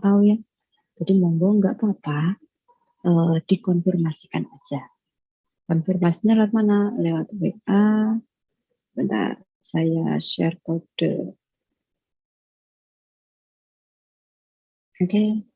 tahu ya. Jadi monggo nggak apa-apa, dikonfirmasikan aja. Konfirmasinya lewat mana? Lewat WA. Sebentar, saya share kode. Oke.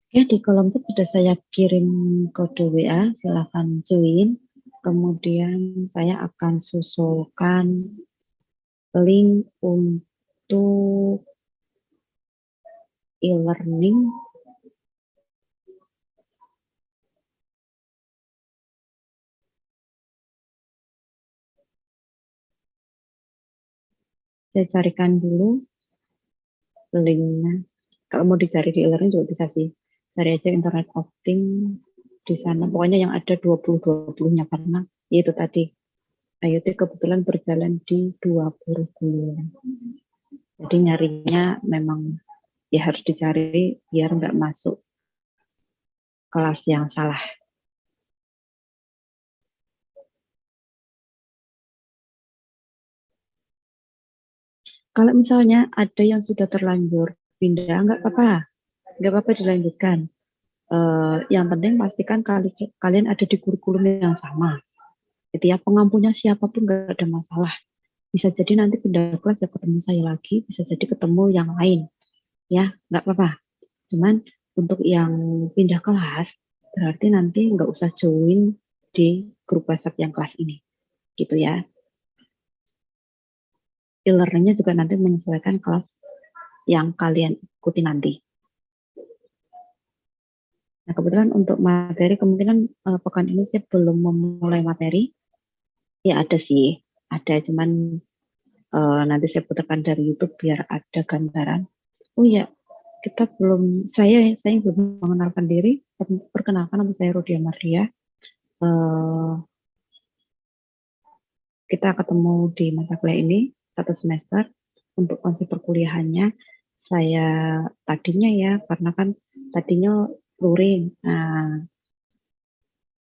Ya, di kolom chat sudah saya kirim kode WA, silahkan join. Kemudian saya akan susulkan link untuk e-learning saya carikan dulu linknya. Kalau mau dicari di e-learning juga bisa sih, cari aja internet of things di sana, pokoknya yang ada 20-20-nya, karena itu tadi IoT kebetulan berjalan di 20 bulan. Jadi nyarinya memang ya harus dicari biar nggak masuk kelas yang salah. Kalau misalnya ada yang sudah terlanjur pindah, nggak apa-apa dilanjutkan. Yang penting pastikan kalian ada di kurikulum yang sama. Jadi ya pengampunya siapapun nggak ada masalah. Bisa jadi nanti pindah kelas ya ketemu saya lagi, bisa jadi ketemu yang lain, ya nggak apa-apa. Cuman untuk yang pindah kelas berarti nanti nggak usah join di grup WhatsApp yang kelas ini, gitu ya. E-learningnya juga nanti menyesuaikan kelas yang kalian ikuti nanti. Nah, kebetulan untuk materi kemungkinan pekan ini saya belum memulai materi. Ya ada sih, ada, cuman nanti saya putarkan dari YouTube biar ada gambaran. Oh ya, kita belum, saya belum mengenalkan diri. Perkenalkan, nama saya Rodia Mardia. Kita ketemu di mata kuliah ini 1 semester. Untuk konsep perkuliahannya, saya tadinya ya, karena kan tadinya luring. Nah,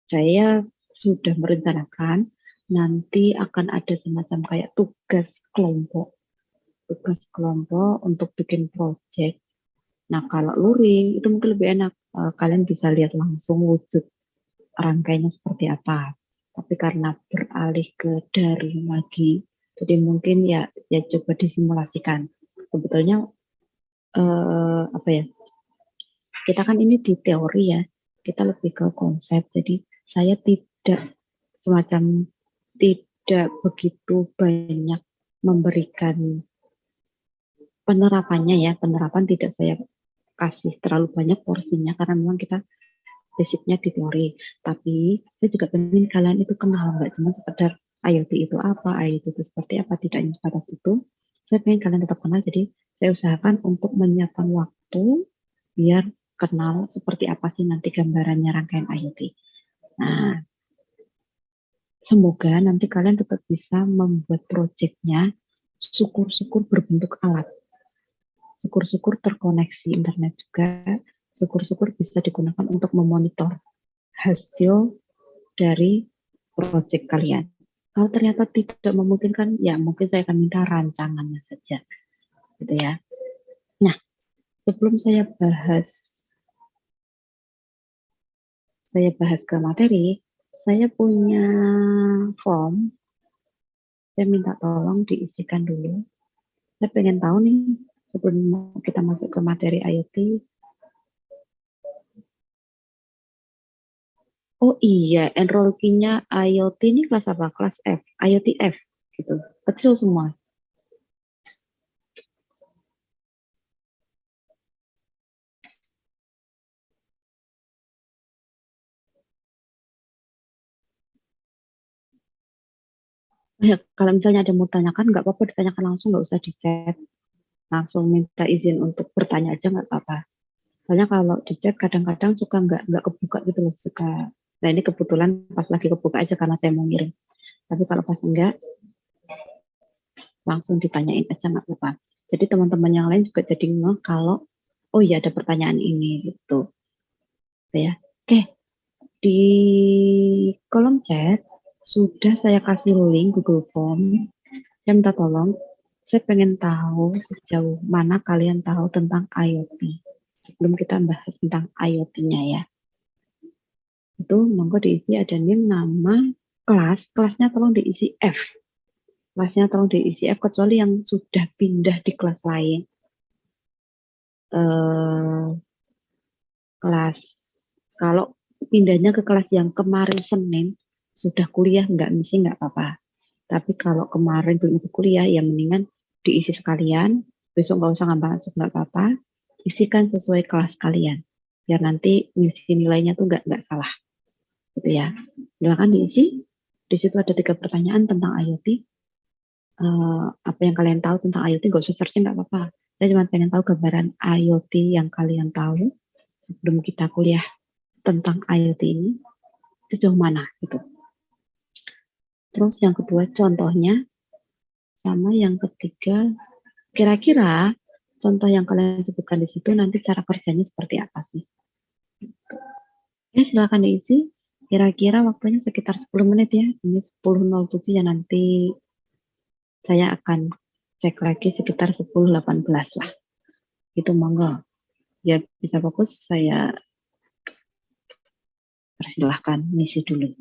saya sudah merencanakan nanti akan ada semacam kayak tugas kelompok untuk bikin project. Nah, kalau luring itu mungkin lebih enak, kalian bisa lihat langsung wujud rangkainya seperti apa. Tapi karena beralih ke daring lagi, jadi mungkin ya coba disimulasikan. Sebetulnya apa ya? Kita kan ini di teori ya, kita lebih ke konsep. Jadi saya semacam tidak begitu banyak memberikan penerapannya ya. Penerapan tidak saya kasih terlalu banyak porsinya karena memang kita basicnya di teori. Tapi saya juga ingin kalian itu kenal, nggak cuma sekedar IoT itu apa, IoT itu seperti apa, tidak hanya sebatas itu. Saya ingin kalian tetap kenal, jadi saya usahakan untuk menyiapkan waktu biar kenal seperti apa sih nanti gambarannya rangkaian IoT. Nah, semoga nanti kalian tetap bisa membuat proyeknya, syukur-syukur berbentuk alat. Syukur-syukur terkoneksi internet juga, syukur-syukur bisa digunakan untuk memonitor hasil dari proyek kalian. Kalau ternyata tidak memungkinkan, ya mungkin saya akan minta rancangannya saja, gitu ya. Nah, sebelum saya bahas ke materi, saya punya form, saya minta tolong diisikan dulu. Saya pengen tahu nih, sebelum kita masuk ke materi IoT. Oh iya, enroll key-nya IoT ini kelas apa? Kelas F, IoT F, gitu. Kecil semua. Ya, kalau misalnya ada mau tanyakan, nggak apa-apa ditanyakan langsung, nggak usah di chat. Langsung minta izin untuk bertanya aja nggak apa-apa. Soalnya kalau di chat kadang-kadang suka nggak kebuka gitu loh, suka. Nah ini kebetulan pas lagi kebuka aja karena saya mau ngirim. Tapi kalau pas enggak, langsung ditanyain aja nggak apa-apa. Jadi teman-teman yang lain juga jadi ngeh kalau oh iya ada pertanyaan ini gitu ya. Oke, di kolom chat sudah saya kasih link Google Form. Saya minta tolong, saya pengen tahu sejauh mana kalian tahu tentang IoT. Sebelum kita bahas tentang IoT-nya ya, itu monggo diisi ada NIM, nama, kelas, kelasnya tolong diisi F. Kelasnya tolong diisi F kecuali yang sudah pindah di kelas lain. Eh, kelas kalau pindahnya ke kelas yang kemarin Senin sudah kuliah nggak misi nggak apa-apa. Tapi kalau kemarin belum ikut kuliah ya mendingan diisi sekalian. Besok nggak usah nambah masuk nggak apa-apa. Isikan sesuai kelas kalian biar nanti ngisi nilainya tuh nggak salah gitu ya. Silakan diisi. Di situ ada 3 pertanyaan tentang IoT. Apa yang kalian tahu tentang IoT nggak usah searching nggak apa-apa. Saya cuma pengen tahu gambaran IoT yang kalian tahu sebelum kita kuliah tentang IoT ini sejauh mana gitu. Terus yang kedua contohnya, sama yang ketiga kira-kira contoh yang kalian sebutkan di situ nanti cara kerjanya seperti apa sih? Ya silakan diisi. Kira-kira waktunya sekitar 10 menit ya. Ini 10.07 ya nanti saya akan cek lagi sekitar 10.18 lah. Itu monggo. Ya bisa fokus saya persilahkan misi dulu.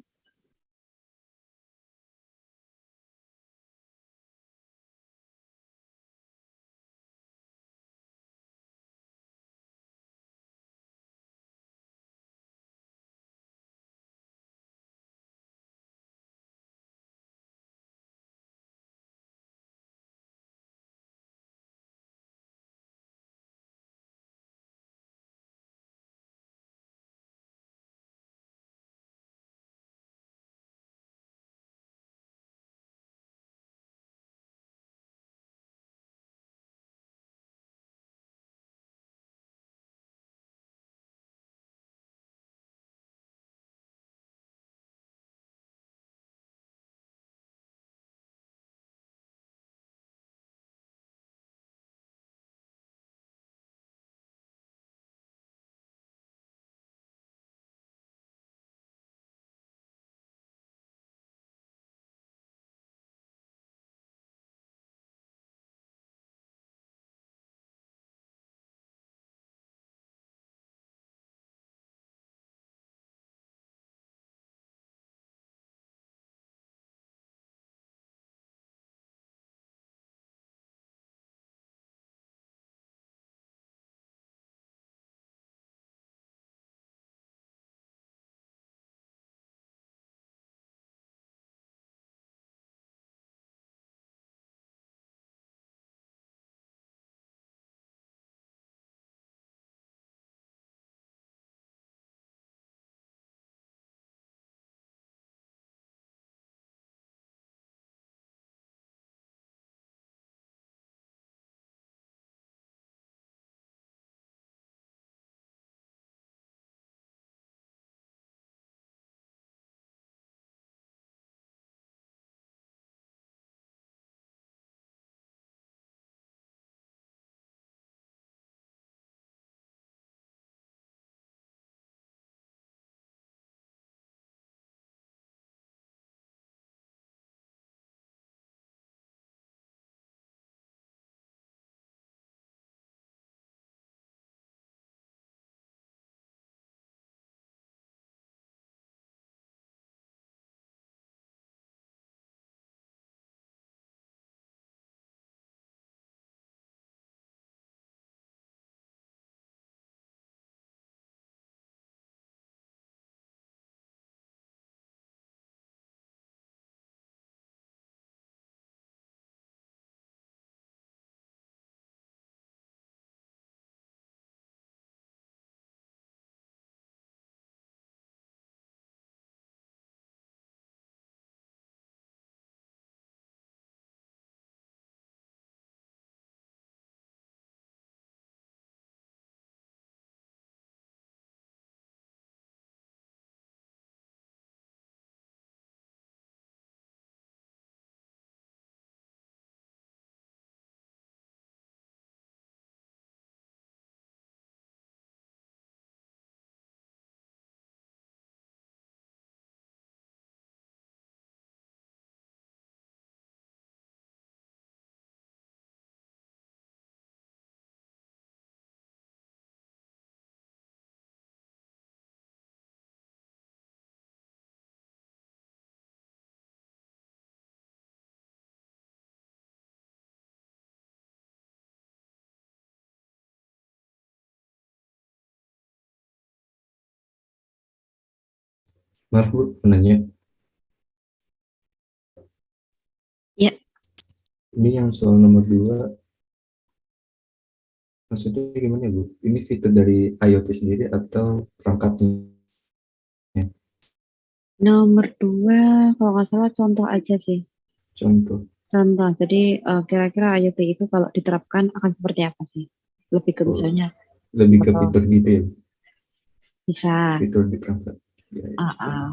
Maaf Bu, menanya, Ya, ini yang soal nomor dua, maksudnya gimana Bu? Ini fitur dari IoT sendiri atau perangkatnya? nomor dua, kalau nggak salah contoh aja sih. Contoh, Contoh, jadi kira-kira IoT itu kalau diterapkan akan seperti apa sih? Lebih ke oh, misalnya, lebih ke contoh fitur gitu ya, bisa, fitur di perangkat. Ya, ya, ah, ya. ah,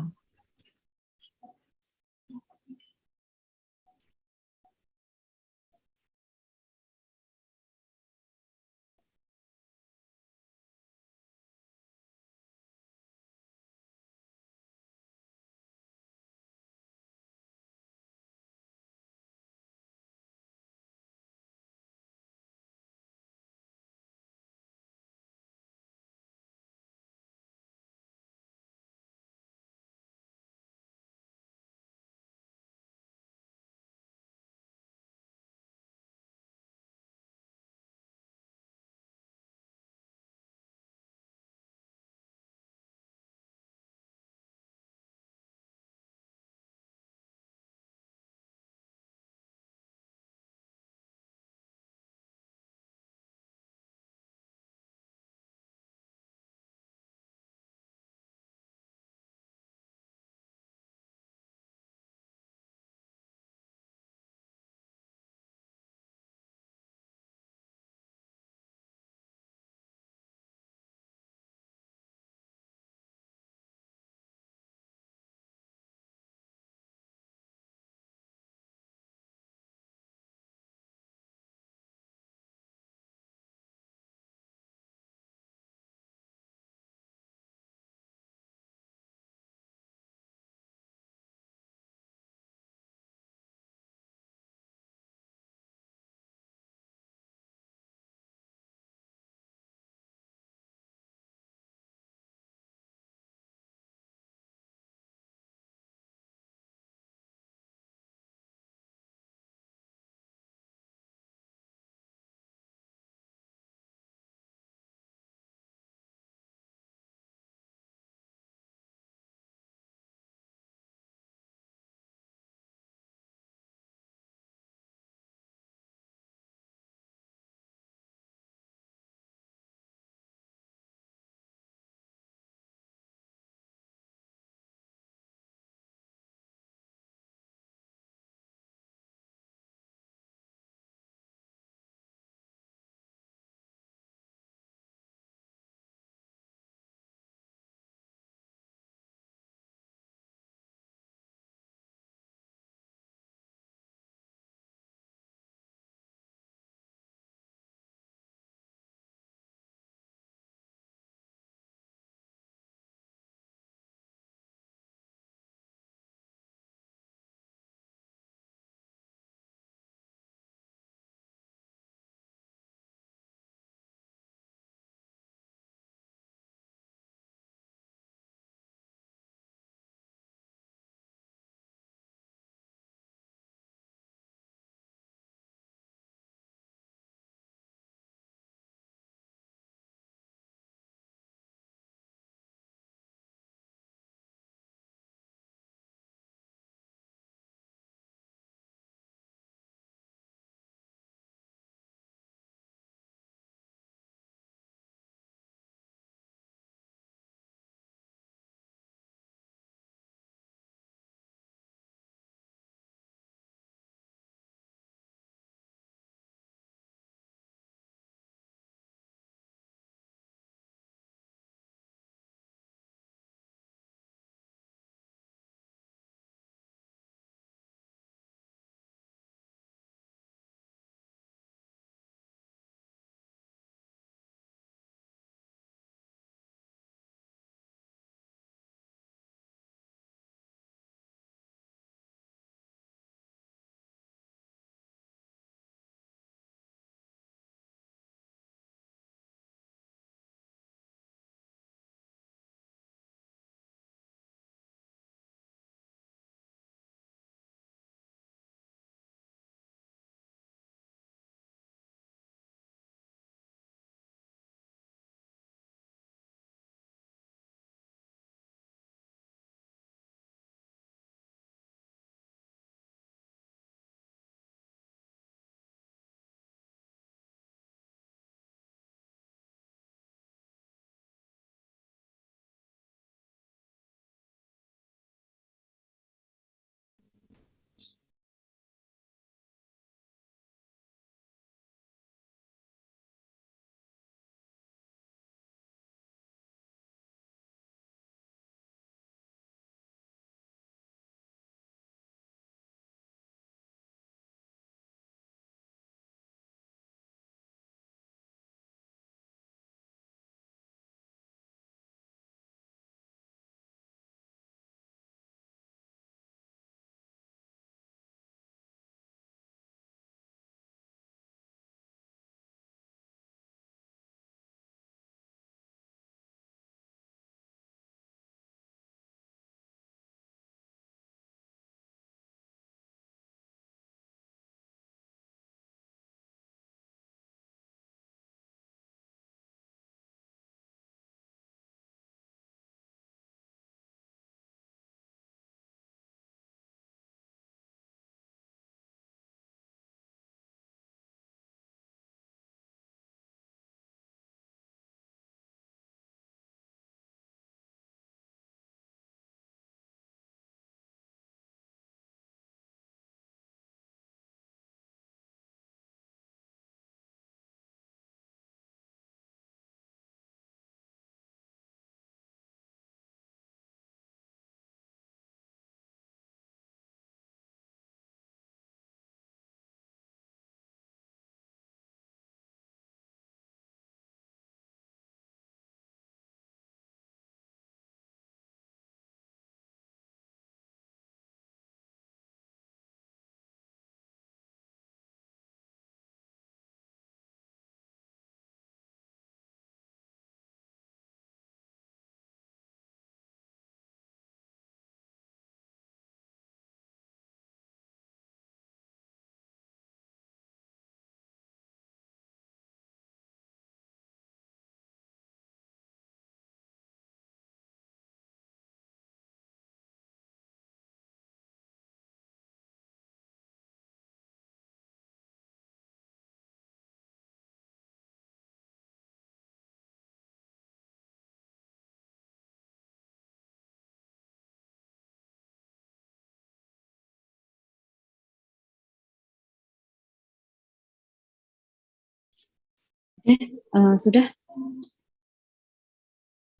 Sudah.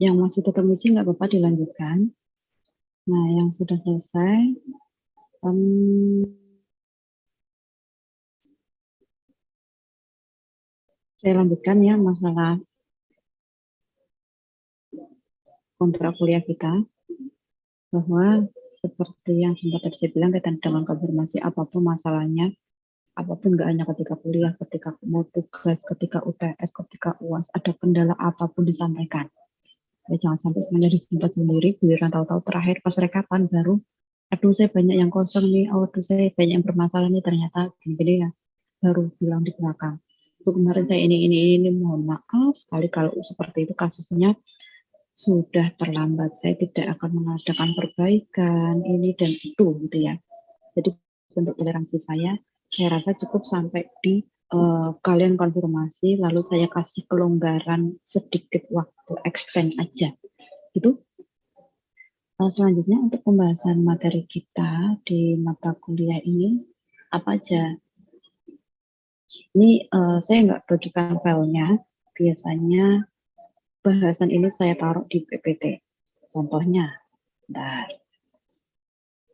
Yang masih tetap misi nggak apa-apa dilanjutkan. Nah, yang sudah selesai, saya lanjutkan ya masalah kontrak kuliah kita, bahwa seperti yang sempat tadi saya bilang kaitan dengan konfirmasi apapun masalahnya, apapun nggak hanya ketika kuliah, ketika mau tugas, ketika UTS, ketika UAS, ada kendala apapun disampaikan. Ya, jangan sampai semuanya disimpan sendiri, giliran tahu-tahu terakhir pas rekapan baru, aduh saya banyak yang kosong nih, aduh saya banyak yang bermasalah nih, ternyata gini-gini ya, baru bilang di belakang. Kemarin saya ini, mohon maaf sekali kalau seperti itu kasusnya sudah terlambat, saya tidak akan mengadakan perbaikan ini dan itu gitu ya. Jadi untuk toleransi saya rasa cukup sampai di kalian konfirmasi, lalu saya kasih kelonggaran sedikit waktu extend aja. Itu selanjutnya untuk pembahasan materi kita di mata kuliah ini apa aja? Ini saya nggak bagikan filenya, biasanya bahasan ini saya taruh di PPT. Contohnya, bentar,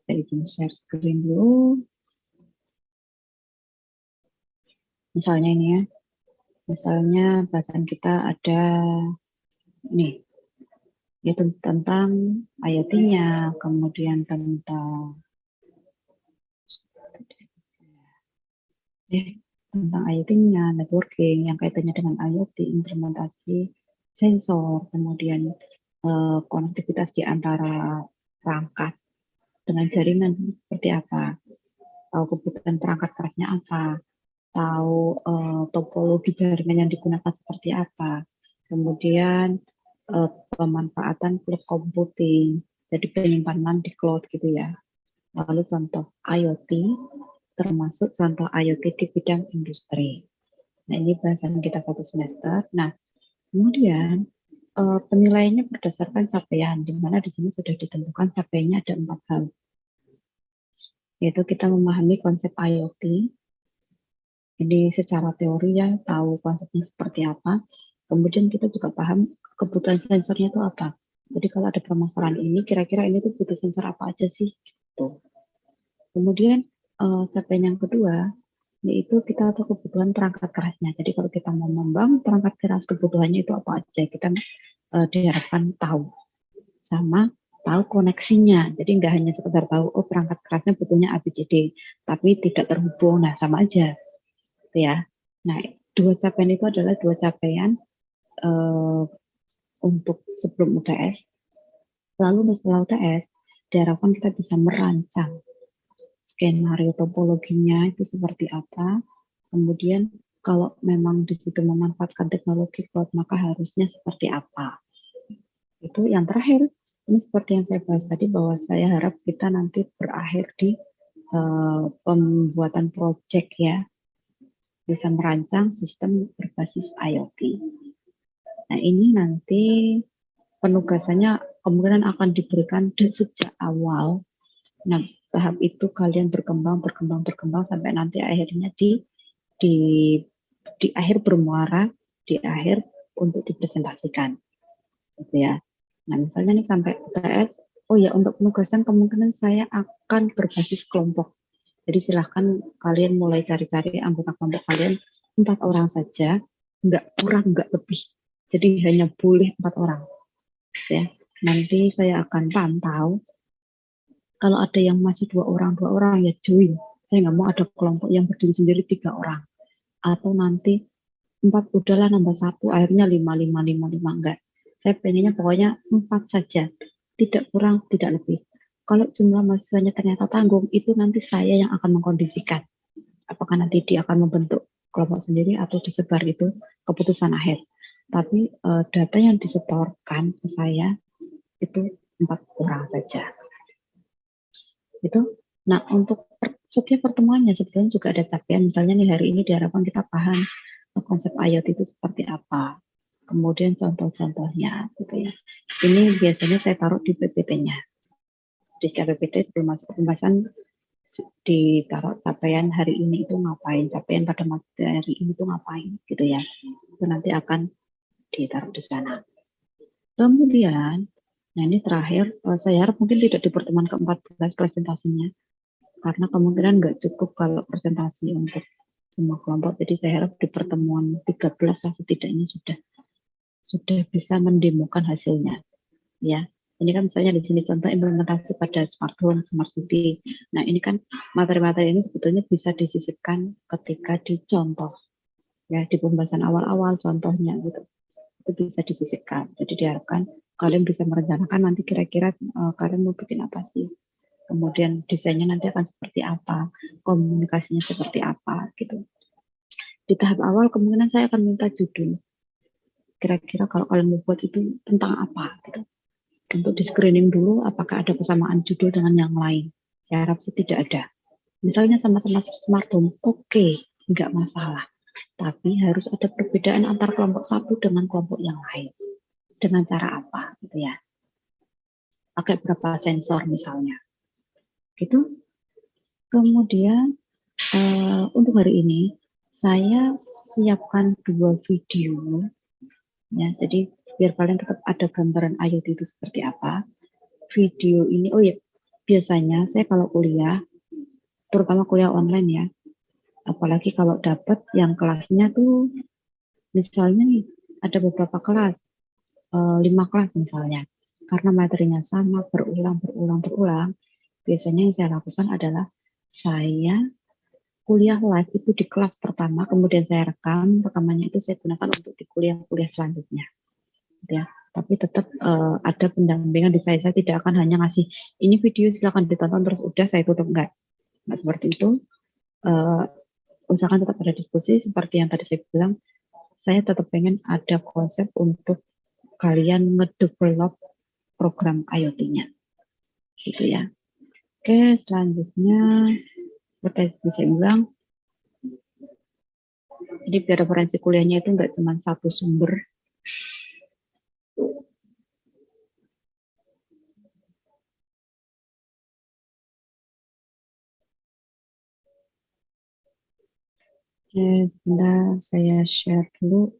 saya izin share screen dulu. Misalnya ini ya, misalnya bahasan kita ada nih, itu tentang IoT-nya, kemudian tentang tentang IoT-nya, networking, yang kaitannya dengan IoT, implementasi sensor, kemudian konektivitas di antara perangkat dengan jaringan seperti apa, tahu kebutuhan perangkat kerasnya apa, tahu topologi jaringan yang digunakan seperti apa, kemudian pemanfaatan cloud computing, jadi penyimpanan di cloud gitu ya. Lalu contoh IoT, termasuk contoh IoT di bidang industri. Nah, ini bahasan kita satu semester. Nah, kemudian penilaiannya berdasarkan capaian, di mana di sini sudah ditentukan capaiannya ada 4 hal. Yaitu kita memahami konsep IoT, ini secara teori ya, tahu konsepnya seperti apa. Kemudian kita juga paham kebutuhan sensornya itu apa. Jadi kalau ada permasalahan ini, kira-kira ini tuh butuh sensor apa aja sih? Gitu. Kemudian capaian yang kedua, yaitu kita tahu kebutuhan perangkat kerasnya. Jadi kalau kita mau membangun perangkat keras, kebutuhannya itu apa aja, kita diharapkan tahu. Sama tahu koneksinya. Jadi nggak hanya sekedar tahu, oh perangkat kerasnya butuhnya ABCD, tapi tidak terhubung. Nah, sama aja. Gitu ya. Nah, dua capaian itu adalah dua capaian untuk sebelum UTS. Lalu setelah UTS, diharapkan kita bisa merancang skenario topologinya itu seperti apa. Kemudian kalau memang di situ memanfaatkan teknologi cloud, maka harusnya seperti apa. Itu yang terakhir, ini seperti yang saya bahas tadi, bahwa saya harap kita nanti berakhir di pembuatan project ya, bisa merancang sistem berbasis IoT. Nah, ini nanti penugasannya kemungkinan akan diberikan sejak awal. Nah, tahap itu kalian berkembang sampai nanti akhirnya di akhir bermuara di akhir untuk dipresentasikan, gitu ya. Nah, misalnya nih sampai UTS, oh ya untuk penugasan kemungkinan saya akan berbasis kelompok. Jadi silahkan kalian mulai cari-cari anggota kelompok kalian 4 orang saja, nggak kurang, nggak lebih. Jadi hanya boleh 4 orang. Ya, nanti saya akan pantau. Kalau ada yang masih 2 orang ya join. Saya nggak mau ada kelompok yang berdiri sendiri 3 orang. Atau nanti 4 udahlah nambah 1, akhirnya 5 enggak. Saya pengennya pokoknya 4 saja. Tidak kurang, tidak lebih. Kalau jumlah mahasiswanya ternyata tanggung, itu nanti saya yang akan mengkondisikan. Apakah nanti dia akan membentuk kelompok sendiri atau disebar, itu keputusan akhir. Tapi data yang disetorkan ke saya itu 4 orang saja. Itu. Nah, untuk setiap pertemuannya sebetulnya juga ada capaian. Misalnya nih hari ini diharapkan kita paham konsep IoT itu seperti apa. Kemudian contoh-contohnya gitu ya. Ini biasanya saya taruh di PPT-nya. Di setiap PPT sebelum masuk ke pembahasan ditaruh capaian hari ini itu ngapain, capaian pada materi ini itu ngapain gitu ya. Itu nanti akan ditaruh di sana. Kemudian, nah ini terakhir, saya harap mungkin tidak di pertemuan ke-14 presentasinya, karena kemungkinan nggak cukup kalau presentasi untuk semua kelompok. Jadi saya harap di pertemuan 13 lah setidaknya sudah bisa mendemokan hasilnya, ya. Ini kan misalnya di sini contoh implementasi pada smart home, smart city. Nah ini kan materi-materi ini sebetulnya bisa disisipkan ketika dicontoh, ya di pembahasan awal-awal contohnya gitu. Itu bisa disisipkan. Jadi diharapkan kalian bisa merencanakan nanti kira-kira kalian mau bikin apa sih. Kemudian desainnya nanti akan seperti apa, komunikasinya seperti apa gitu. Di tahap awal kemungkinan saya akan minta judul. Kira-kira kalau kalian mau buat itu tentang apa gitu. Untuk di screening dulu apakah ada kesamaan judul dengan yang lain. Saya harap sih tidak ada. Misalnya sama-sama smart home, oke, nggak masalah. Tapi harus ada perbedaan antar kelompok satu dengan kelompok yang lain. Dengan cara apa gitu ya. Pakai berapa sensor misalnya. Gitu. Kemudian untuk hari ini saya siapkan 2 video. Ya, jadi biar kalian tetap ada gambaran IoT itu seperti apa. Video ini, oh ya, biasanya saya kalau kuliah, terutama kuliah online ya, apalagi kalau dapat yang kelasnya tuh, misalnya nih, ada beberapa kelas, 5 kelas misalnya, karena materinya sama, berulang, biasanya yang saya lakukan adalah, saya kuliah live itu di kelas pertama, kemudian saya rekamannya itu saya gunakan untuk di kuliah-kuliah selanjutnya. Ya, tapi tetap ada pendampingan di saya tidak akan hanya ngasih ini video silakan ditonton terus udah saya tutup, enggak seperti itu. Usahakan tetap ada diskusi seperti yang tadi saya bilang. Saya tetap pengen ada konsep untuk kalian ngedevelop program IoT-nya gitu ya. Oke, selanjutnya seperti saya bilang, jadi biar referensi kuliahnya itu enggak cuma satu sumber. Oke, sebentar saya share dulu.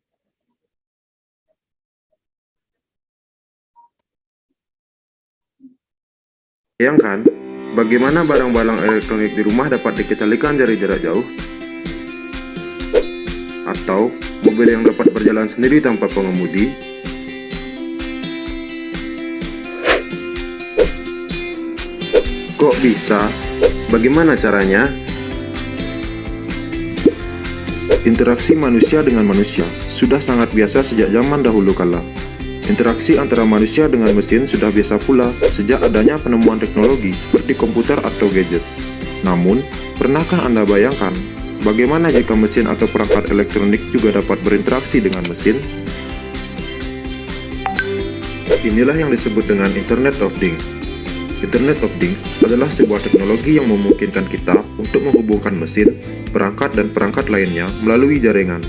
Bayangkan, bagaimana barang-barang elektronik di rumah dapat dikendalikan dari jarak jauh? Atau mobil yang dapat berjalan sendiri tanpa pengemudi? Kok bisa? Bagaimana caranya? Interaksi manusia dengan manusia sudah sangat biasa sejak zaman dahulu kala. Interaksi antara manusia dengan mesin sudah biasa pula sejak adanya penemuan teknologi seperti komputer atau gadget. Namun, pernahkah Anda bayangkan bagaimana jika mesin atau perangkat elektronik juga dapat berinteraksi dengan mesin? Inilah yang disebut dengan Internet of Things. Internet of Things adalah sebuah teknologi yang memungkinkan kita untuk menghubungkan mesin, perangkat, dan perangkat lainnya melalui jaringan.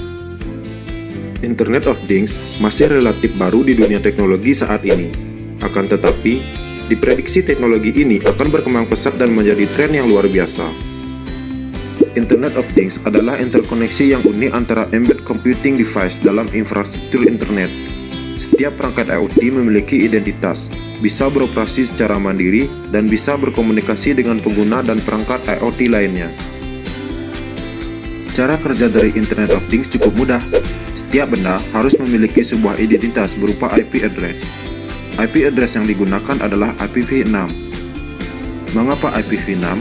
Internet of Things masih relatif baru di dunia teknologi saat ini. Akan tetapi, diprediksi teknologi ini akan berkembang pesat dan menjadi tren yang luar biasa. Internet of Things adalah interkoneksi yang unik antara embedded computing device dalam infrastruktur internet. Setiap perangkat IoT memiliki identitas, bisa beroperasi secara mandiri, dan bisa berkomunikasi dengan pengguna dan perangkat IoT lainnya. Cara kerja dari Internet of Things cukup mudah. Setiap benda harus memiliki sebuah identitas berupa IP address. IP address yang digunakan adalah IPv6. Mengapa IPv6?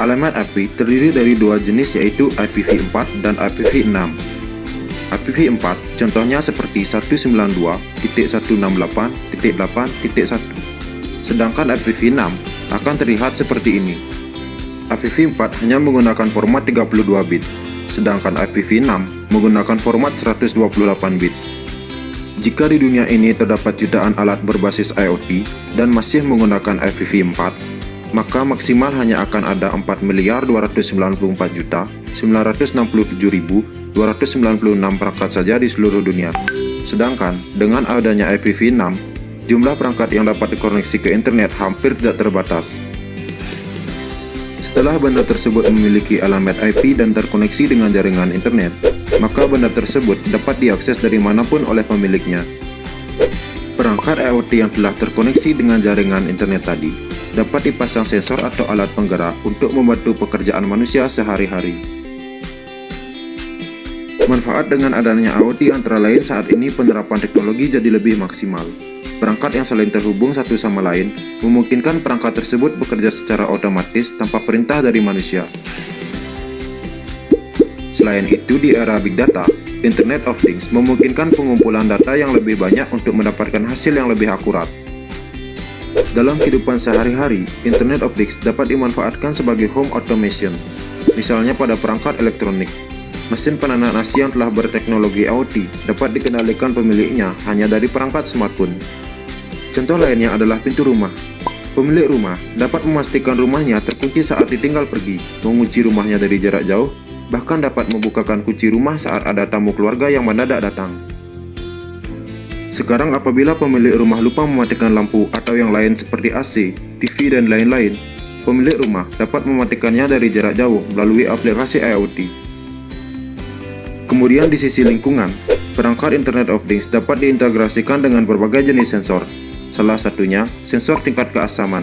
Alamat IP terdiri dari dua jenis yaitu IPv4 dan IPv6. IPv4 contohnya seperti 192.168.8.1. Sedangkan IPv6 akan terlihat seperti ini. IPv4 hanya menggunakan format 32 bit, sedangkan IPv6 menggunakan format 128 bit. Jika di dunia ini terdapat jutaan alat berbasis IoT dan masih menggunakan IPv4, maka maksimal hanya akan ada 4.294.967.296 perangkat saja di seluruh dunia. Sedangkan dengan adanya IPv6, jumlah perangkat yang dapat dikoneksi ke internet hampir tidak terbatas. Setelah benda tersebut memiliki alamat IP dan terkoneksi dengan jaringan internet, maka benda tersebut dapat diakses dari manapun oleh pemiliknya. Perangkat IoT yang telah terkoneksi dengan jaringan internet tadi dapat dipasang sensor atau alat penggerak untuk membantu pekerjaan manusia sehari-hari. Manfaat dengan adanya IoT antara lain saat ini penerapan teknologi jadi lebih maksimal. Perangkat yang saling terhubung satu sama lain memungkinkan perangkat tersebut bekerja secara otomatis tanpa perintah dari manusia. Selain itu, di era Big Data, Internet of Things memungkinkan pengumpulan data yang lebih banyak untuk mendapatkan hasil yang lebih akurat. Dalam kehidupan sehari-hari, Internet of Things dapat dimanfaatkan sebagai home automation, misalnya pada perangkat elektronik. Mesin penanak nasi yang telah berteknologi IoT dapat dikendalikan pemiliknya hanya dari perangkat smartphone. Contoh lainnya adalah pintu rumah. Pemilik rumah dapat memastikan rumahnya terkunci saat ditinggal pergi, mengunci rumahnya dari jarak jauh, bahkan dapat membukakan kunci rumah saat ada tamu keluarga yang mendadak datang. Sekarang apabila pemilik rumah lupa mematikan lampu atau yang lain seperti AC, TV, dan lain-lain, pemilik rumah dapat mematikannya dari jarak jauh melalui aplikasi IoT. Kemudian di sisi lingkungan, perangkat Internet of Things dapat diintegrasikan dengan berbagai jenis sensor, salah satunya sensor tingkat keasaman.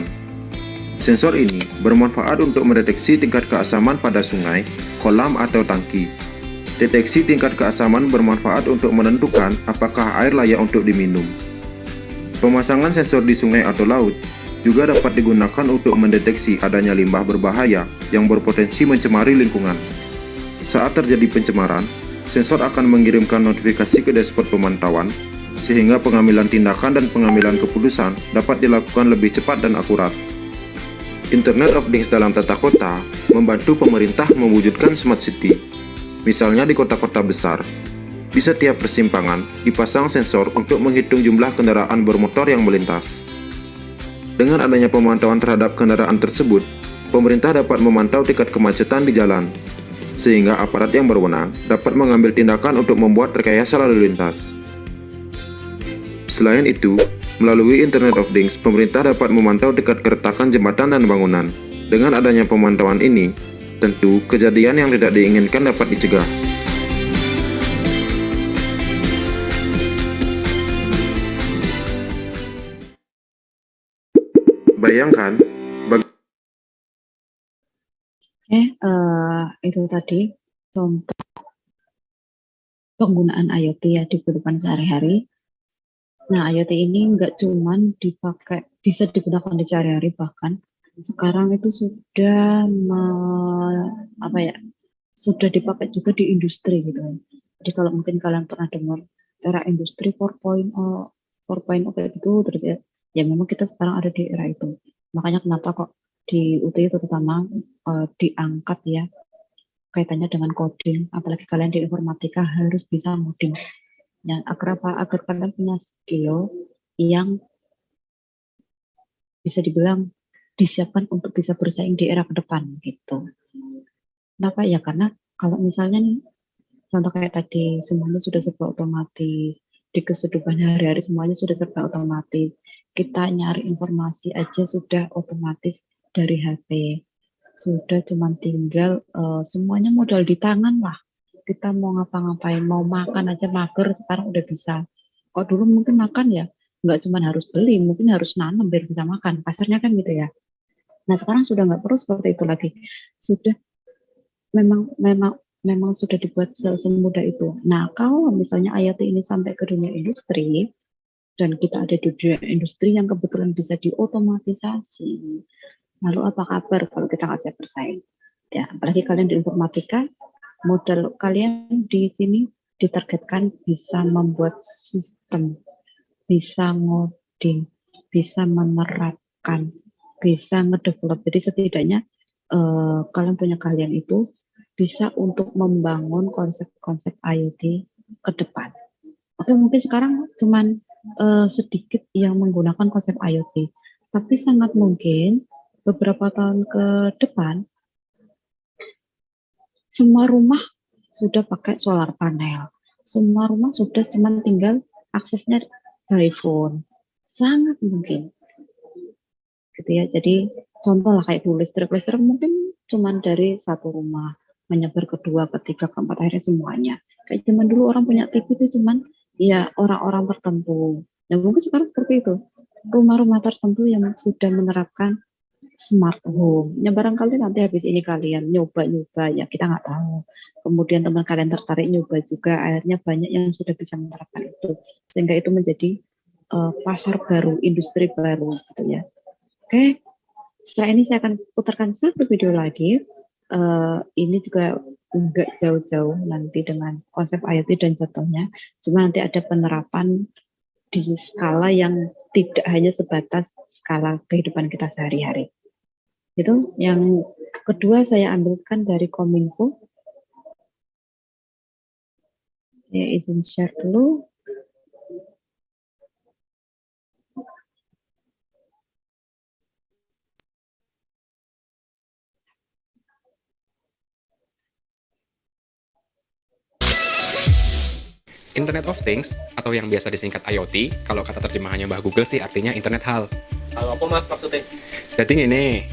Sensor ini bermanfaat untuk mendeteksi tingkat keasaman pada sungai, kolam, atau tangki. Deteksi tingkat keasaman bermanfaat untuk menentukan apakah air layak untuk diminum. Pemasangan sensor di sungai atau laut juga dapat digunakan untuk mendeteksi adanya limbah berbahaya yang berpotensi mencemari lingkungan. Saat terjadi pencemaran, sensor akan mengirimkan notifikasi ke dashboard pemantauan, sehingga pengambilan tindakan dan pengambilan keputusan dapat dilakukan lebih cepat dan akurat. Internet of Things dalam tata kota membantu pemerintah mewujudkan smart city. Misalnya di kota-kota besar, di setiap persimpangan dipasang sensor untuk menghitung jumlah kendaraan bermotor yang melintas. Dengan adanya pemantauan terhadap kendaraan tersebut, pemerintah dapat memantau tingkat kemacetan di jalan, sehingga aparat yang berwenang dapat mengambil tindakan untuk membuat rekayasa lalu lintas. Selain itu, melalui Internet of Things, pemerintah dapat memantau tingkat keretakan jembatan dan bangunan. Dengan adanya pemantauan ini, tentu kejadian yang tidak diinginkan dapat dicegah. Bayangkan, Itu tadi contoh penggunaan IoT ya di kehidupan sehari-hari. Nah, IoT ini nggak cuman dipakai, bisa digunakan di sehari-hari, bahkan sekarang itu sudah sudah dipakai juga di industri gitu. Jadi kalau mungkin kalian pernah dengar era industri 4.0 kayak gitu, terus ya memang kita sekarang ada di era itu. Makanya kenapa kok di UTI terutama diangkat ya kaitannya dengan coding, apalagi kalian di informatika harus bisa coding. Ya, agar kalian punya skill yang bisa dibilang disiapkan untuk bisa bersaing di era ke depan gitu. Kenapa ya? Karena kalau misalnya nih, contoh kayak tadi semuanya sudah serba otomatis, di kehidupan hari-hari semuanya sudah serba otomatis. Kita nyari informasi aja sudah otomatis dari HP. Sudah cuma tinggal semuanya modal di tangan lah. Kita mau ngapa-ngapain, mau makan aja mager sekarang udah bisa. Kok dulu mungkin makan ya nggak cuma harus beli, mungkin harus nanam biar bisa makan. Pasarnya kan gitu ya. Nah sekarang sudah nggak perlu seperti itu lagi. Sudah memang sudah dibuat semudah itu. Nah kalau misalnya IoT ini sampai ke dunia industri dan kita ada di dunia industri yang kebetulan bisa diotomatisasi, lalu apa kabar kalau kita nggak siap bersaing? Ya, apalagi kalian di informatika, modal kalian di sini ditargetkan bisa membuat sistem, bisa ngoding, bisa menerapkan, bisa ngedevelop. Jadi setidaknya kalian punya kalian itu bisa untuk membangun konsep-konsep IoT ke depan. Oke, mungkin sekarang cuman sedikit yang menggunakan konsep IoT, tapi sangat mungkin beberapa tahun ke depan semua rumah sudah pakai solar panel, semua rumah sudah cuma tinggal aksesnya by phone, sangat mungkin gitu ya. Jadi contoh lah kayak dulu listrik mungkin cuman dari satu rumah, menyebar ke dua, ketiga, keempat, akhirnya semuanya. Kayak zaman dulu orang punya TV itu cuman ya orang-orang tertentu. Nah mungkin sekarang seperti itu. Rumah-rumah tertentu yang sudah menerapkan smart home. Ya barangkali nanti habis ini kalian nyoba-nyoba, ya kita nggak tahu. Kemudian teman kalian tertarik nyoba juga, akhirnya banyak yang sudah bisa menerapkan itu. Sehingga itu menjadi pasar baru, industri baru gitu ya. Oke, setelah ini saya akan putarkan satu video lagi. Ini juga enggak jauh-jauh nanti dengan konsep IoT dan contohnya. Cuma nanti ada penerapan di skala yang tidak hanya sebatas skala kehidupan kita sehari-hari. Itu yang kedua saya ambilkan dari Kominfo. Saya izin share dulu. Internet of Things, atau yang biasa disingkat IoT, kalau kata terjemahannya Mbah Google sih artinya Internet Hal. Halo apa mas maksudnya? Jadi ini,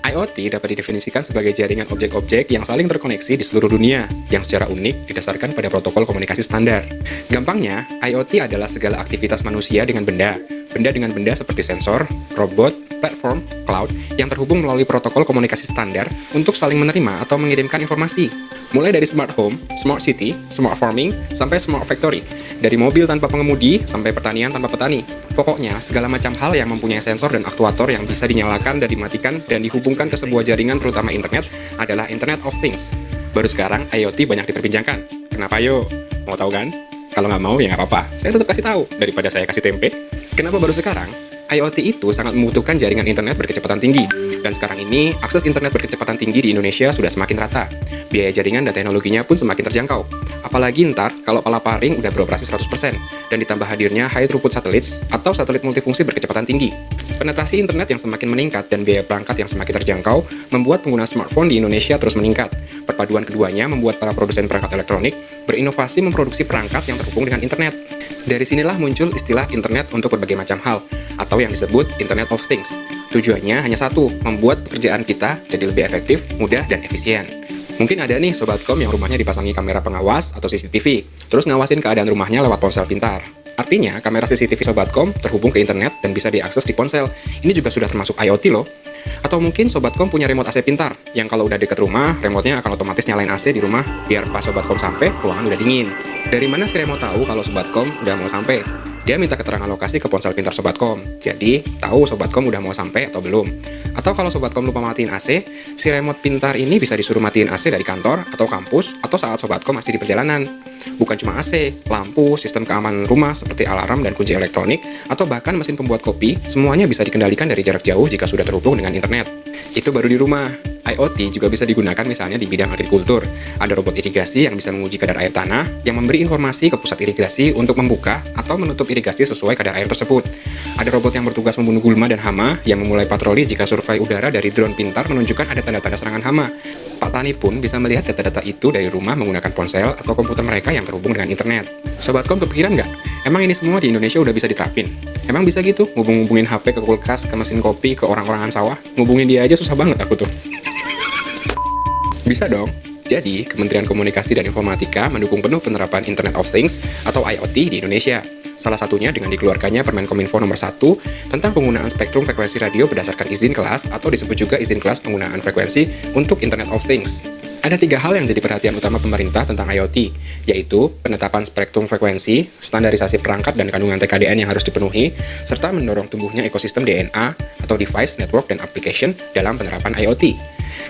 IoT dapat didefinisikan sebagai jaringan objek-objek yang saling terkoneksi di seluruh dunia, yang secara unik didasarkan pada protokol komunikasi standar. Gampangnya, IoT adalah segala aktivitas manusia dengan benda dengan benda seperti sensor, robot, platform, cloud, yang terhubung melalui protokol komunikasi standar untuk saling menerima atau mengirimkan informasi. Mulai dari smart home, smart city, smart farming, sampai smart factory. Dari mobil tanpa pengemudi, sampai pertanian tanpa petani. Pokoknya, segala macam hal yang mempunyai sensor dan aktuator yang bisa dinyalakan dan dimatikan dan dihubungkan ke sebuah jaringan terutama internet adalah Internet of Things. Baru sekarang, IoT banyak diperbincangkan. Kenapa yuk? Mau tahu kan? Kalau nggak mau, ya nggak apa-apa. Saya tetap kasih tahu, daripada saya kasih tempe. Kenapa baru sekarang? IoT itu sangat membutuhkan jaringan internet berkecepatan tinggi. Dan sekarang ini, akses internet berkecepatan tinggi di Indonesia sudah semakin rata. Biaya jaringan dan teknologinya pun semakin terjangkau. Apalagi ntar kalau Palaparing udah beroperasi 100%, dan ditambah hadirnya high throughput satelit atau satelit multifungsi berkecepatan tinggi. Penetrasi internet yang semakin meningkat dan biaya perangkat yang semakin terjangkau membuat pengguna smartphone di Indonesia terus meningkat. Perpaduan keduanya membuat para produsen perangkat elektronik berinovasi memproduksi perangkat yang terhubung dengan internet. Dari sinilah muncul istilah internet untuk berbagai macam hal, atau yang disebut Internet of Things. Tujuannya hanya satu, membuat pekerjaan kita jadi lebih efektif, mudah, dan efisien. Mungkin ada nih Sobatkom yang rumahnya dipasangi kamera pengawas atau CCTV, terus ngawasin keadaan rumahnya lewat ponsel pintar. Artinya, kamera CCTV Sobatkom terhubung ke internet dan bisa diakses di ponsel. Ini juga sudah termasuk IoT loh. Atau mungkin Sobatkom punya remote AC pintar, yang kalau udah dekat rumah, remote-nya akan otomatis nyalain AC di rumah, biar pas Sobatkom sampai, ruangan udah dingin. Dari mana si remote tahu kalau Sobatkom udah mau sampai? Dia minta keterangan lokasi ke ponsel pintar Sobatkom, jadi tahu Sobatkom udah mau sampai atau belum. Atau kalau Sobatkom lupa matiin AC, si remote pintar ini bisa disuruh matiin AC dari kantor atau kampus atau saat Sobatkom masih di perjalanan. Bukan cuma AC, lampu, sistem keamanan rumah seperti alarm dan kunci elektronik, atau bahkan mesin pembuat kopi, semuanya bisa dikendalikan dari jarak jauh jika sudah terhubung dengan internet. Itu baru di rumah. IoT juga bisa digunakan misalnya di bidang agrikultur. Ada robot irigasi yang bisa menguji kadar air tanah, yang memberi informasi ke pusat irigasi untuk membuka atau menutup irigasi sesuai kadar air tersebut. Ada robot yang bertugas membunuh gulma dan hama, yang memulai patroli jika survei udara dari drone pintar menunjukkan ada tanda-tanda serangan hama. Pak Tani pun bisa melihat data-data itu dari rumah menggunakan ponsel atau komputer mereka yang terhubung dengan internet. Sobatkom kepikiran nggak? Emang ini semua di Indonesia udah bisa diterapin? Emang bisa gitu? Ngubungin HP ke kulkas, ke mesin kopi, ke orang-orangan sawah? Ngubungin dia aja susah banget aku tuh. Bisa dong. Jadi, Kementerian Komunikasi dan Informatika mendukung penuh penerapan Internet of Things atau IoT di Indonesia. Salah satunya dengan dikeluarkannya Permen Kominfo nomor 1 tentang penggunaan spektrum frekuensi radio berdasarkan izin kelas atau disebut juga izin kelas penggunaan frekuensi untuk Internet of Things. Ada 3 hal yang jadi perhatian utama pemerintah tentang IoT, yaitu penetapan spektrum frekuensi, standarisasi perangkat dan kandungan TKDN yang harus dipenuhi, serta mendorong tumbuhnya ekosistem DNA atau Device, Network, dan Application dalam penerapan IoT.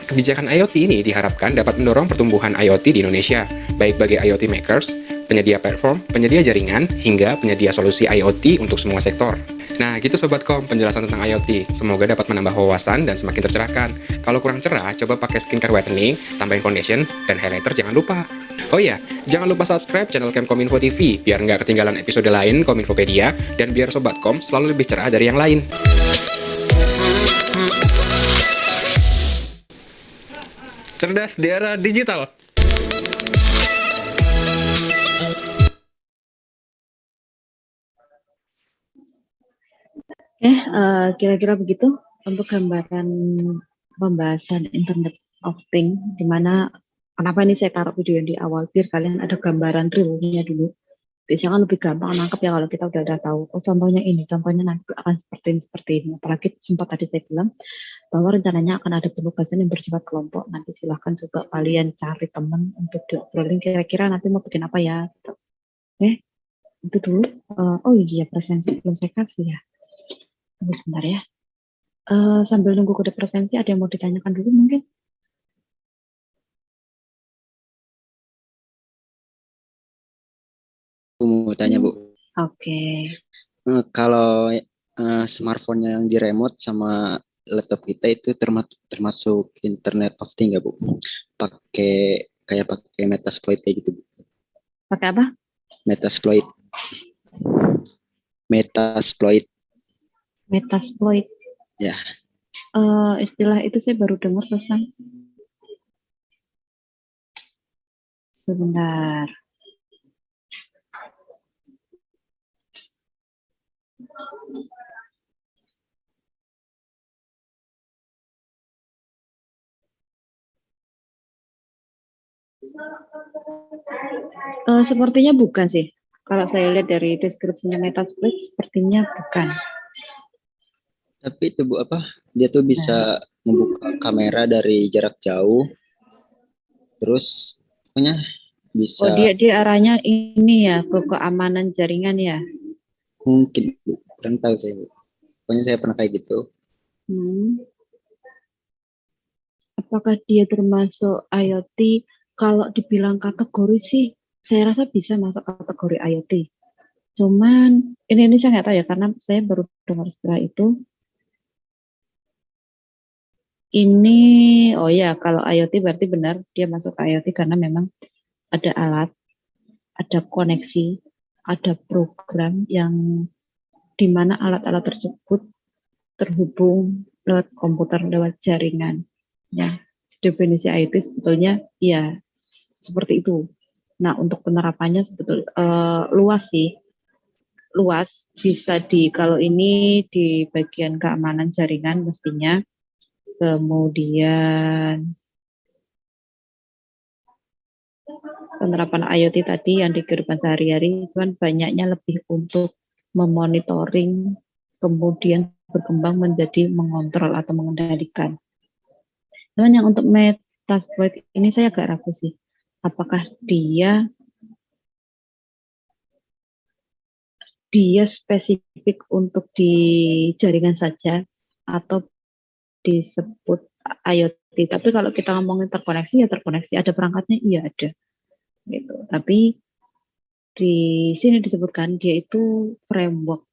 Kebijakan IoT ini diharapkan dapat mendorong pertumbuhan IoT di Indonesia, baik bagi IoT makers, penyedia platform, penyedia jaringan, hingga penyedia solusi IoT untuk semua sektor. Nah, gitu Sobatkom penjelasan tentang IoT. Semoga dapat menambah wawasan dan semakin tercerahkan. Kalau kurang cerah, coba pakai skincare whitening, tambahin foundation, dan highlighter jangan lupa. Oh iya, jangan lupa subscribe channel Kominfo TV, biar nggak ketinggalan episode lain Kominfopedia, dan biar Sobatkom selalu lebih cerah dari yang lain. Cerdas di era digital. Kira-kira begitu untuk gambaran pembahasan Internet of Things, dimana kenapa ini saya taruh video yang di awal biar kalian ada gambaran realnya dulu. Biasanya kan lebih gampang nangkep ya kalau kita udah tahu. Oh contohnya ini, contohnya nanti akan seperti ini. Apalagi sempat tadi saya bilang bahwa rencananya akan ada penugasan yang bersifat kelompok. Nanti silahkan juga kalian cari teman untuk diobrolin kira-kira nanti mau bikin apa ya. Gitu. Itu dulu. Oh iya presensi belum saya kasih ya. Tunggu sebentar ya. Sambil nunggu kode presensi ada yang mau ditanyakan dulu mungkin? Aku mau tanya Bu, Oke. kalau smartphone yang di remote sama laptop kita itu termasuk Internet of Things nggak Bu? Pakai Metasploit kayak gitu Bu. Pakai apa? Metasploit. Metasploit. Ya. Istilah itu saya baru dengar terus kan. Sebentar. Sepertinya bukan sih. Kalau saya lihat dari deskripsinya Metasploit, sepertinya bukan. Tapi itu Bu apa? Dia tuh bisa membuka kamera dari jarak jauh. Terus punya bisa. Oh dia arahnya ini ya ke keamanan jaringan ya. Mungkin Bu, kurang tahu saya Bu. Pokoknya saya pernah kayak gitu. Apakah dia termasuk IoT? Kalau dibilang kategori sih, saya rasa bisa masuk kategori IoT. Cuman ini saya nggak tahu ya karena saya baru dengar setelah itu. Ini oh ya kalau IoT berarti benar dia masuk ke IoT karena memang ada alat, ada koneksi, ada program yang di mana alat-alat tersebut terhubung lewat komputer, lewat jaringan. Ya, definisi IoT sebetulnya ya seperti itu. Nah, untuk penerapannya luas sih. Luas bisa kalau ini di bagian keamanan jaringan mestinya. Kemudian penerapan IoT tadi yang di kehidupan sehari-hari cuman banyaknya lebih untuk memonitoring kemudian berkembang menjadi mengontrol atau mengendalikan. Cuman yang untuk Metasploit ini saya agak ragu sih. Apakah dia spesifik untuk di jaringan saja atau disebut IoT. Tapi kalau kita ngomongin terkoneksi ya terkoneksi, ada perangkatnya iya ada. Gitu. Tapi di sini disebutkan dia itu framework.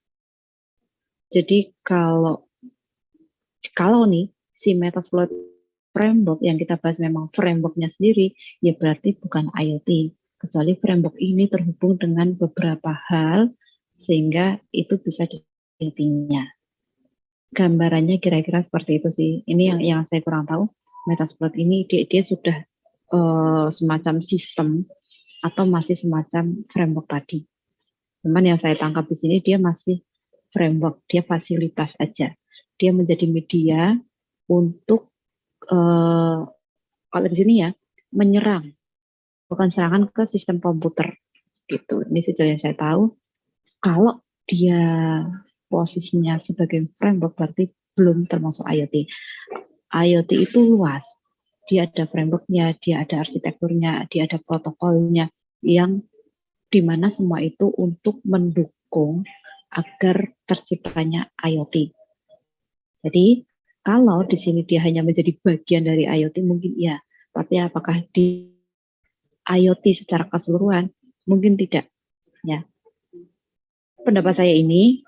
Jadi kalau nih si Metasploit framework yang kita bahas memang frameworknya sendiri, ya berarti bukan IoT. Kecuali framework ini terhubung dengan beberapa hal sehingga itu bisa diintinya. Gambarannya kira-kira seperti itu sih. Ini yang saya kurang tahu. Metasploit ini dia sudah semacam sistem atau masih semacam framework tadi. Cuman yang saya tangkap di sini dia masih framework, dia fasilitas aja. Dia menjadi media untuk kalau di sini ya menyerang, bukan serangan ke sistem komputer gitu. Ini sejauh yang saya tahu. Kalau dia posisinya sebagai framework berarti belum termasuk IoT. IoT itu luas. Dia ada frameworknya, dia ada arsitekturnya, dia ada protokolnya yang dimana semua itu untuk mendukung agar terciptanya IoT. Jadi kalau di sini dia hanya menjadi bagian dari IoT mungkin ya, tapi apakah di IoT secara keseluruhan mungkin tidak ya. Pendapat saya ini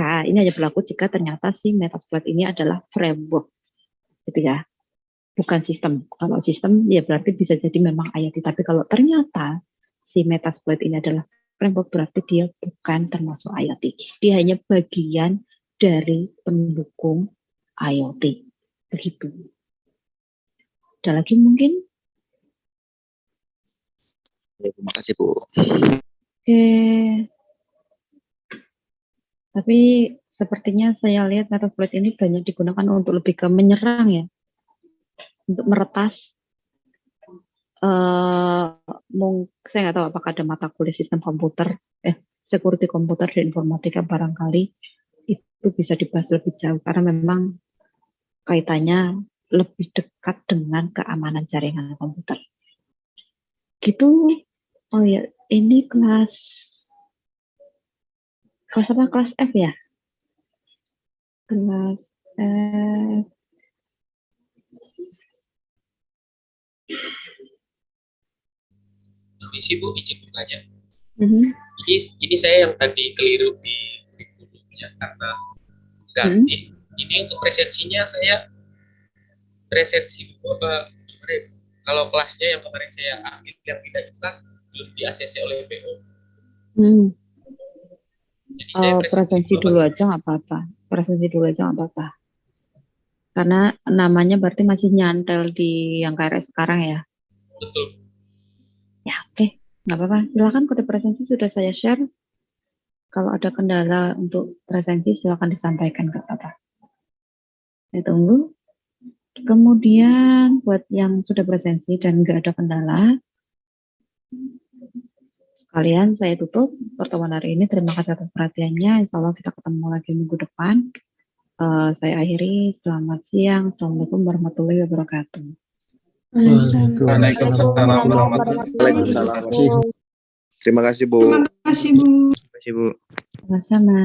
hanya berlaku jika ternyata si Metasploit ini adalah framework gitu ya, bukan sistem. Kalau sistem ya berarti bisa jadi memang IoT, tapi kalau ternyata si Metasploit ini adalah framework berarti dia bukan termasuk IoT. Dia hanya bagian dari pendukung IoT. Begitu. Ada lagi mungkin? Terima kasih Bu. Oke. Tapi sepertinya saya lihat Metasploit ini banyak digunakan untuk lebih ke menyerang ya. untuk meretas saya nggak tahu apakah ada mata kuliah sistem komputer, security komputer dan informatika, barangkali itu bisa dibahas lebih jauh karena memang kaitannya lebih dekat dengan keamanan jaringan komputer. Gitu. Oh ya, ini kelas apa? Kelas F ya? Kelas F. Permisi Bu, izin bertanya. Mhm. Ini saya yang tadi keliru di kurikulumnya karena ganti. Ini untuk presensinya saya presensi apa gimana ya? Kalau kelasnya yang kemarin saya ambil yang tidak itu kan belum di ACC oleh BO. Jadi saya Presensi dulu aja nggak apa-apa. Presensi dulu aja nggak apa-apa. Karena namanya berarti masih nyantel di yang KRS sekarang ya. Betul. Ya oke, nggak apa-apa. Silakan kode presensi sudah saya share. Kalau ada kendala untuk presensi silakan disampaikan ke Bapak. Saya tunggu. Kemudian buat yang sudah presensi dan nggak ada kendala, sekalian saya tutup pertemuan hari ini. Terima kasih atas perhatiannya. Insya Allah kita ketemu lagi minggu depan. Saya akhiri. Selamat siang. Assalamualaikum warahmatullahi wabarakatuh. Waalaikumsalam warahmatullahi wabarakatuh. Terima kasih Bu. Terima kasih Bu. Terima kasih Bu. Sama-sama.